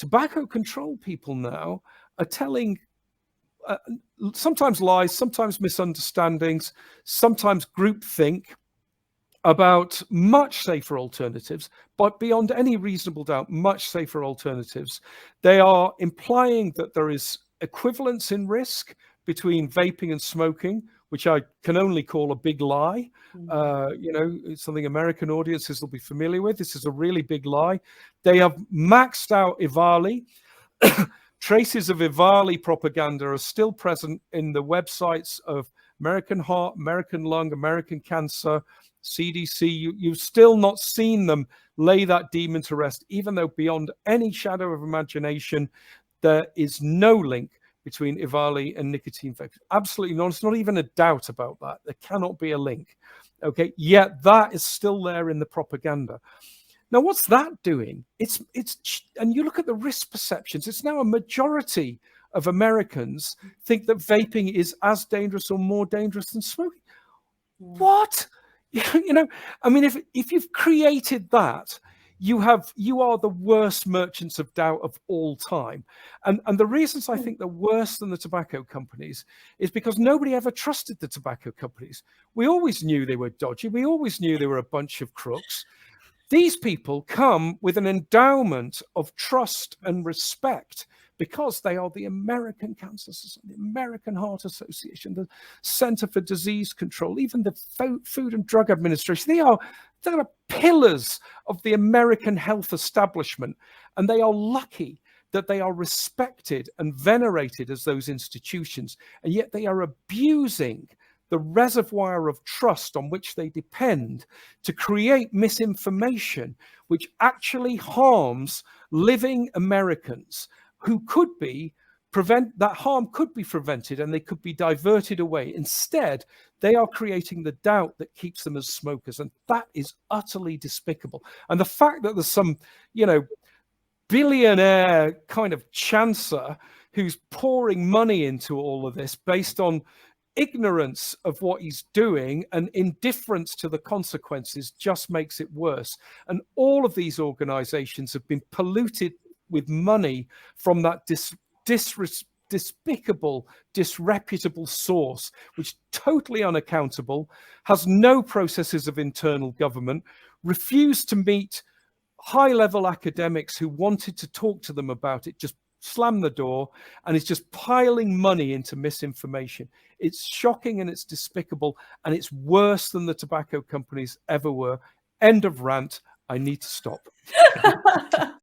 tobacco control people now are telling sometimes lies, sometimes misunderstandings, sometimes groupthink about much safer alternatives, but beyond any reasonable doubt, much safer alternatives. They are implying that there is equivalence in risk between vaping and smoking, which I can only call a big lie. It's something American audiences will be familiar with. This is a really big lie. They have maxed out EVALI. Traces of EVALI propaganda are still present in the websites of American Heart, American Lung, American Cancer, CDC. You've still not seen them lay that demon to rest, even though beyond any shadow of imagination, there is no link between EVALI and nicotine vaping. Absolutely not. It's not even a doubt about that. There cannot be a link. Okay, yet that is still there in the propaganda. Now, what's that doing? And you look at the risk perceptions. It's now a majority of Americans think that vaping is as dangerous or more dangerous than smoking. What? I mean, if you've created that, you are the worst merchants of doubt of all time. And the reasons I think they're worse than the tobacco companies is because nobody ever trusted the tobacco companies. We always knew they were dodgy. We always knew they were a bunch of crooks. These people come with an endowment of trust and respect because they are the American Cancer Society, the American Heart Association, the Center for Disease Control, even the Food and Drug Administration. They are pillars of the American health establishment, and they are lucky that they are respected and venerated as those institutions, and yet they are abusing the reservoir of trust on which they depend to create misinformation, which actually harms living Americans who that harm could be prevented and they could be diverted away. Instead, they are creating the doubt that keeps them as smokers. And that is utterly despicable. And the fact that there's some, billionaire kind of chancer who's pouring money into all of this based on ignorance of what he's doing and indifference to the consequences just makes it worse. And all of these organizations have been polluted with money from that despicable, disreputable source, which totally unaccountable, has no processes of internal government, refused to meet high-level academics who wanted to talk to them about it, just slam the door, and is just piling money into misinformation. It's shocking and it's despicable, and it's worse than the tobacco companies ever were. End of rant. I need to stop.